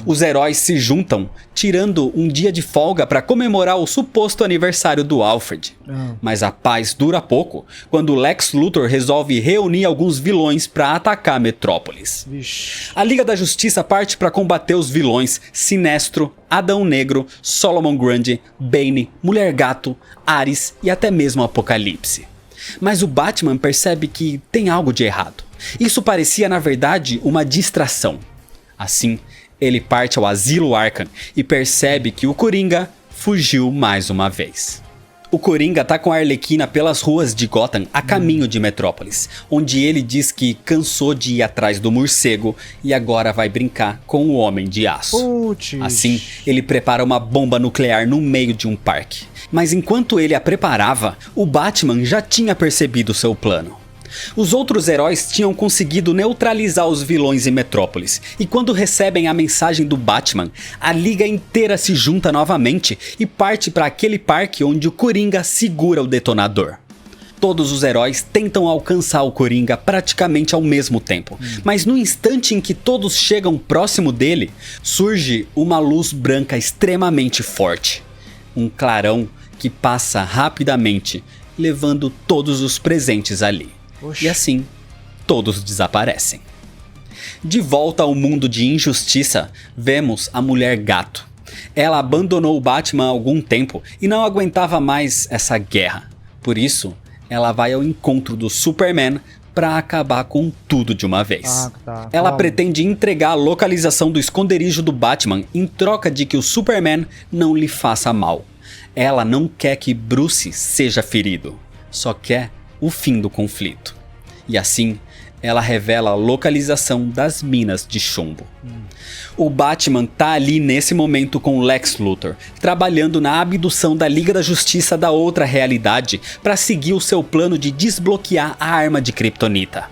Os heróis se juntam, tirando um dia de folga para comemorar o suposto aniversário do Alfred. Mas a paz dura pouco quando Lex Luthor resolve reunir alguns vilões para atacar Metrópolis. A Liga da Justiça parte para combater os vilões Sinestro, Adão Negro, Solomon Grundy, Bane, Mulher Gato, Ares e até mesmo Apocalipse. Mas o Batman percebe que tem algo de errado. Isso parecia na verdade uma distração. Assim, ele parte ao Asilo Arkham e percebe que o Coringa fugiu mais uma vez. O Coringa tá com a Arlequina pelas ruas de Gotham a caminho de Metrópolis, onde ele diz que cansou de ir atrás do morcego e agora vai brincar com o Homem de Aço. Putz. Assim, ele prepara uma bomba nuclear no meio de um parque. Mas enquanto ele a preparava, o Batman já tinha percebido seu plano. Os outros heróis tinham conseguido neutralizar os vilões em Metrópolis, e quando recebem a mensagem do Batman, a Liga inteira se junta novamente e parte para aquele parque onde o Coringa segura o detonador. Todos os heróis tentam alcançar o Coringa praticamente ao mesmo tempo, mas no instante em que todos chegam próximo dele, surge uma luz branca extremamente forte. Um clarão que passa rapidamente, levando todos os presentes ali. Oxi. E assim, todos desaparecem. De volta ao mundo de injustiça, vemos a Mulher Gato. Ela abandonou o Batman há algum tempo e não aguentava mais essa guerra. Por isso, ela vai ao encontro do Superman para acabar com tudo de uma vez. Ela Como? pretende entregar a localização do esconderijo do Batman em troca de que o Superman não lhe faça mal. Ela não quer que Bruce seja ferido, só quer o fim do conflito. E assim, ela revela a localização das minas de chumbo. O Batman tá ali nesse momento com Lex Luthor, trabalhando na abdução da Liga da Justiça da outra realidade para seguir o seu plano de desbloquear a arma de Kryptonita.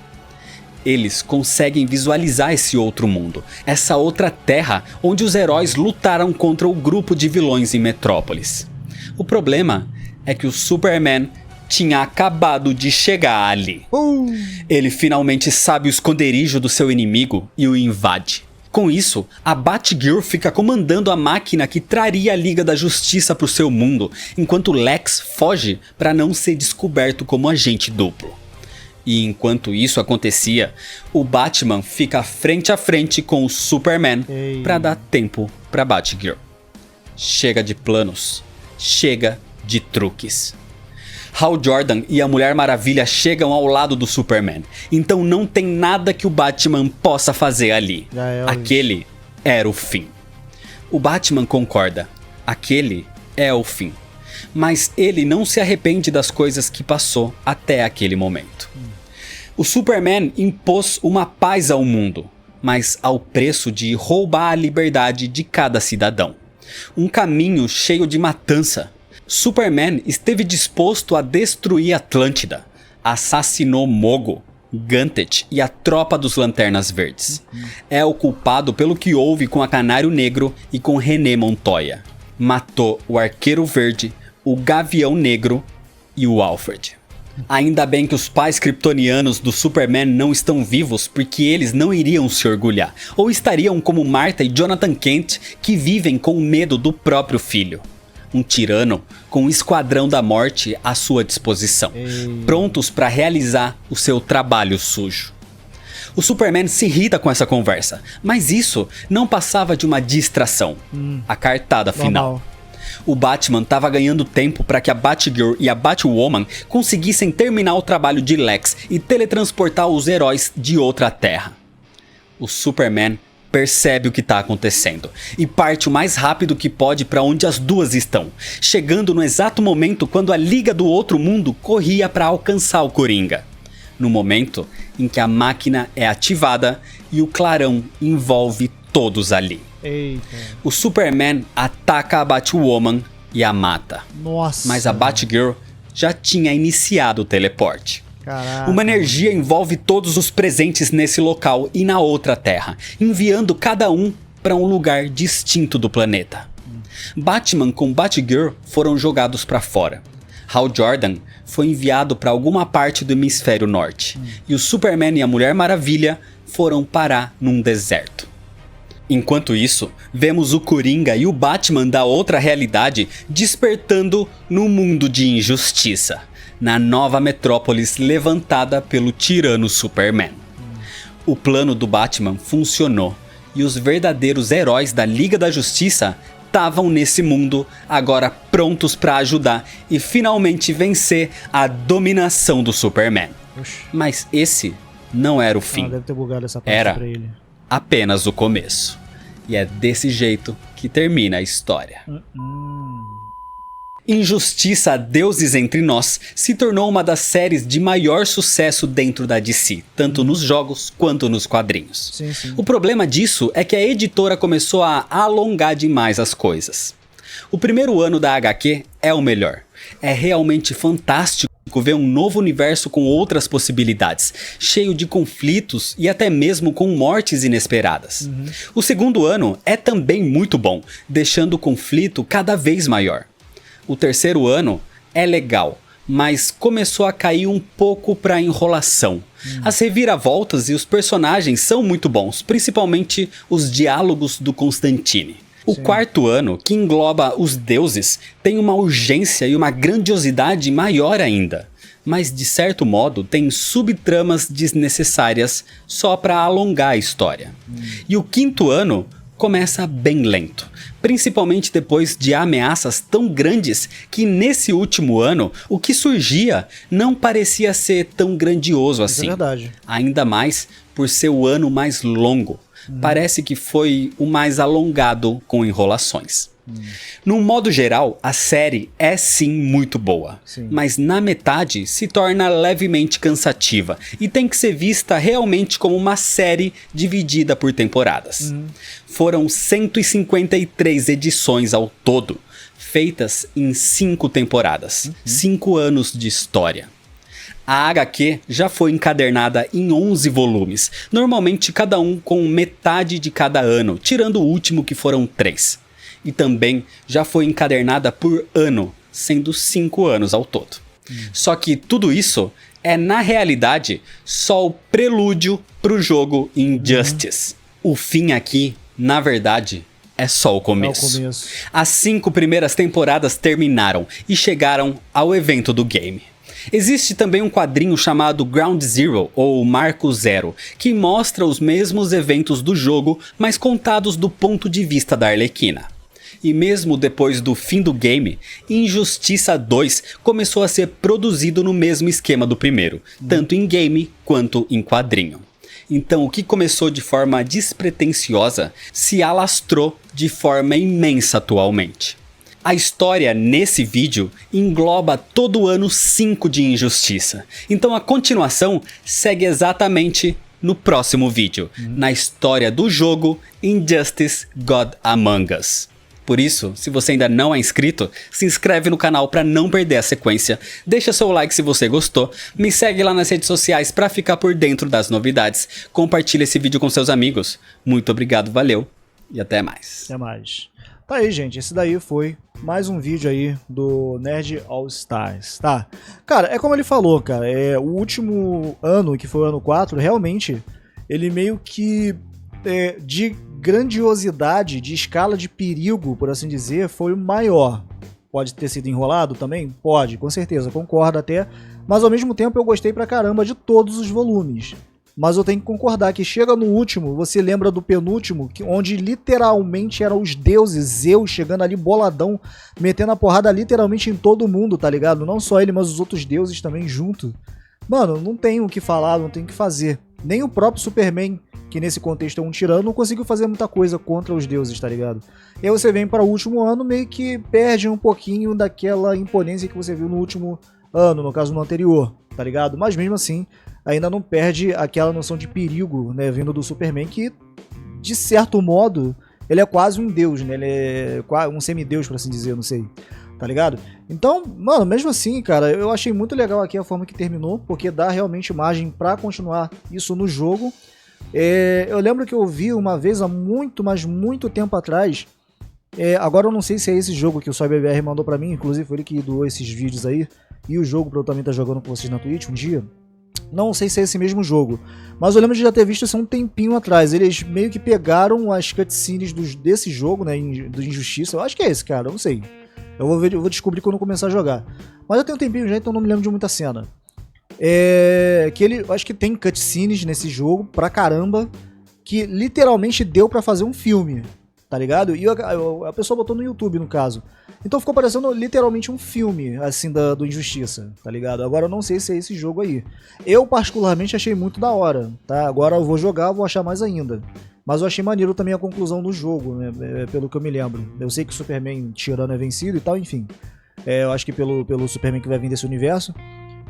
Eles conseguem visualizar esse outro mundo, essa outra terra onde os heróis lutaram contra o grupo de vilões em Metrópolis. O problema é que o Superman tinha acabado de chegar ali. Ele finalmente sabe o esconderijo do seu inimigo e o invade. Com isso, a Batgirl fica comandando a máquina que traria a Liga da Justiça para o seu mundo, enquanto Lex foge para não ser descoberto como agente duplo. E enquanto isso acontecia, o Batman fica frente a frente com o Superman para dar tempo para Batgirl. Chega de planos, chega de truques. Hal Jordan e a Mulher Maravilha chegam ao lado do Superman, então não tem nada que o Batman possa fazer ali. Aquele era o fim. O Batman concorda, aquele é o fim. Mas ele não se arrepende das coisas que passou até aquele momento. O Superman impôs uma paz ao mundo, mas ao preço de roubar a liberdade de cada cidadão. Um caminho cheio de matança. Superman esteve disposto a destruir Atlântida, assassinou Mogo, Ganthet e a tropa dos Lanternas Verdes. É o culpado pelo que houve com a Canário Negro e com René Montoya. Matou o Arqueiro Verde, o Gavião Negro e o Alfred. Ainda bem que os pais kryptonianos do Superman não estão vivos, porque eles não iriam se orgulhar, ou estariam como Martha e Jonathan Kent, que vivem com medo do próprio filho. Um tirano com um esquadrão da morte à sua disposição, prontos para realizar o seu trabalho sujo. O Superman se irrita com essa conversa, mas isso não passava de uma distração, a cartada final. O Batman estava ganhando tempo para que a Batgirl e a Batwoman conseguissem terminar o trabalho de Lex e teletransportar os heróis de outra terra. O Superman percebe o que está acontecendo e parte o mais rápido que pode para onde as duas estão, chegando no exato momento quando a Liga do Outro Mundo corria para alcançar o Coringa. No momento em que a máquina é ativada e o clarão envolve todos ali. O Superman ataca a Batwoman e a mata. Mas a Batgirl já tinha iniciado o teleporte. Caraca. Uma energia envolve todos os presentes nesse local e na outra terra, enviando cada um para um lugar distinto do planeta. Batman com Batgirl foram jogados para fora. Hal Jordan foi enviado para alguma parte do hemisfério norte. E o Superman e a Mulher Maravilha foram parar num deserto. Enquanto isso, vemos o Coringa e o Batman da outra realidade despertando no mundo de injustiça, na nova metrópolis levantada pelo tirano Superman. O plano do Batman funcionou e os verdadeiros heróis da Liga da Justiça estavam nesse mundo, agora prontos para ajudar e finalmente vencer a dominação do Superman. Mas esse não era o fim. Deve ter bugado essa parte Era pra ele. apenas o começo. E é desse jeito que termina a história. Injustiça, Deuses Entre Nós se tornou uma das séries de maior sucesso dentro da DC, tanto nos jogos quanto nos quadrinhos. Sim, sim. O problema disso é que a editora começou a alongar demais as coisas. O primeiro ano da HQ é o melhor. É realmente fantástico ver um novo universo com outras possibilidades, cheio de conflitos e até mesmo com mortes inesperadas. O segundo ano é também muito bom, deixando o conflito cada vez maior. O terceiro ano é legal, mas começou a cair um pouco pra enrolação. As reviravoltas e os personagens são muito bons, principalmente os diálogos do Constantine. O quarto ano, que engloba os deuses, tem uma urgência e uma grandiosidade maior ainda. Mas de certo modo tem subtramas desnecessárias só pra alongar a história. E o quinto ano começa bem lento, principalmente depois de ameaças tão grandes que nesse último ano o que surgia não parecia ser tão grandioso assim. Isso é verdade. Ainda mais por ser o ano mais longo. Parece que foi o mais alongado com enrolações. Num modo geral, a série é sim muito boa, mas na metade se torna levemente cansativa e tem que ser vista realmente como uma série dividida por temporadas. Foram 153 edições ao todo, feitas em 5 temporadas, 5 anos de história. A HQ já foi encadernada em 11 volumes, normalmente cada um com metade de cada ano, tirando o último que foram 3. E também já foi encadernada por ano, sendo 5 anos ao todo. Só que tudo isso é, na realidade, só o prelúdio pro jogo Injustice. O fim aqui, na verdade, é só o começo. As 5 primeiras temporadas terminaram e chegaram ao evento do game. Existe também um quadrinho chamado Ground Zero, ou Marco Zero, que mostra os mesmos eventos do jogo, mas contados do ponto de vista da Arlequina. E mesmo depois do fim do game, Injustiça 2 começou a ser produzido no mesmo esquema do primeiro, tanto em game quanto em quadrinho. Então o que começou de forma despretensiosa se alastrou de forma imensa atualmente. A história nesse vídeo engloba todo o ano 5 de Injustiça, então a continuação segue exatamente no próximo vídeo, na história do jogo Injustice God Among Us. Por isso, se você ainda não é inscrito, se inscreve no canal para não perder a sequência, deixa seu like se você gostou, me segue lá nas redes sociais para ficar por dentro das novidades, compartilha esse vídeo com seus amigos. Muito obrigado, valeu e até mais. Até mais. Tá aí, gente, esse daí foi mais um vídeo aí do Nerd All Stars, tá? Cara, é como ele falou, cara, o último ano, que foi o ano 4, realmente, ele meio que, de grandiosidade, de escala de perigo, por assim dizer, foi o maior. Pode ter sido enrolado também? Pode, com certeza, concordo até, mas ao mesmo tempo eu gostei pra caramba de todos os volumes. Mas eu tenho que concordar que chega no último, você lembra do penúltimo, onde literalmente eram os deuses, Zeus chegando ali boladão, metendo a porrada literalmente em todo mundo, tá ligado? Não só ele, mas os outros deuses também junto. Mano, não tem o que falar, não tem o que fazer. Nem o próprio Superman, que nesse contexto é um tirano, não conseguiu fazer muita coisa contra os deuses, tá ligado? E aí você vem para o último ano, meio que perde um pouquinho daquela imponência que você viu no último ano, no caso no anterior, tá ligado? Mas mesmo assim, ainda não perde aquela noção de perigo, né, vindo do Superman, que, de certo modo, ele é quase um deus, né, ele é um semideus, por assim dizer, não sei, tá ligado? Então, mano, mesmo assim, cara, eu achei muito legal aqui a forma que terminou, porque dá realmente margem pra continuar isso no jogo. Eu lembro que eu vi uma vez, há muito, mas muito tempo atrás, agora eu não sei se é esse jogo que o SoyBBR mandou pra mim, inclusive foi ele que doou esses vídeos aí, e o jogo pra eu também estar jogando com vocês na Twitch um dia. Não sei se é esse mesmo jogo, mas eu lembro de já ter visto isso há um tempinho atrás. Eles meio que pegaram as cutscenes desse jogo, né, do Injustiça. Eu acho que é esse, cara, eu não sei. Eu vou descobrir quando eu começar a jogar. Mas eu tenho um tempinho já, então não me lembro de muita cena. Eu acho que tem cutscenes nesse jogo pra caramba, que literalmente deu pra fazer um filme, tá ligado? E a pessoa botou no YouTube, no caso. Então ficou parecendo literalmente um filme, assim, do Injustiça, tá ligado? Agora eu não sei se é esse jogo aí. Eu, particularmente, achei muito da hora, tá? Agora eu vou jogar, vou achar mais ainda. Mas eu achei maneiro também a conclusão do jogo, né? Pelo que eu me lembro. Eu sei que o Superman tirano é vencido e tal, enfim. Eu acho que pelo Superman que vai vir desse universo.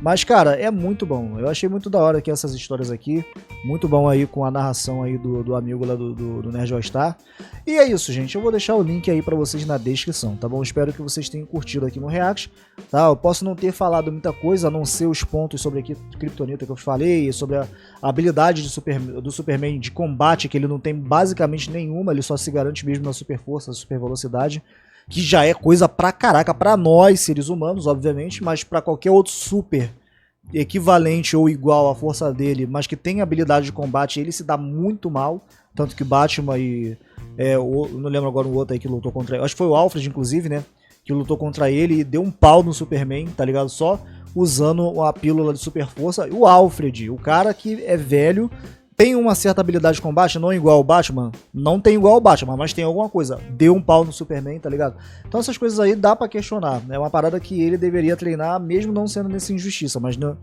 Mas, cara, é muito bom. Eu achei muito da hora aqui essas histórias aqui. Muito bom aí com a narração aí do amigo lá do Nerd All Star. E é isso, gente. Eu vou deixar o link aí pra vocês na descrição, tá bom? Espero que vocês tenham curtido aqui no React, tá? Eu posso não ter falado muita coisa, a não ser os pontos sobre aqui Kryptonita que eu falei, sobre a habilidade do Superman de combate, que ele não tem basicamente nenhuma, ele só se garante mesmo na super força, super velocidade. Que já é coisa pra caraca, pra nós, seres humanos, obviamente, mas pra qualquer outro super equivalente ou igual à força dele, mas que tem habilidade de combate, ele se dá muito mal. Tanto que Batman e... não lembro agora o outro aí que lutou contra ele. Acho que foi o Alfred, inclusive, né? Que lutou contra ele e deu um pau no Superman, tá ligado? Só usando a pílula de super força. O Alfred, o cara que é velho... Tem uma certa habilidade de combate, não igual ao Batman, não tem igual ao Batman, mas tem alguma coisa. Deu um pau no Superman, tá ligado? Então essas coisas aí dá pra questionar. É uma parada que ele deveria treinar, mesmo não sendo nessa injustiça, mas no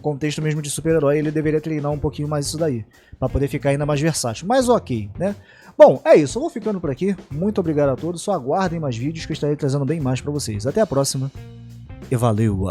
contexto mesmo de super-herói, ele deveria treinar um pouquinho mais isso daí, pra poder ficar ainda mais versátil. Mas ok, né? Bom, é isso, eu vou ficando por aqui. Muito obrigado a todos, só aguardem mais vídeos que eu estarei trazendo bem mais pra vocês. Até a próxima e valeu!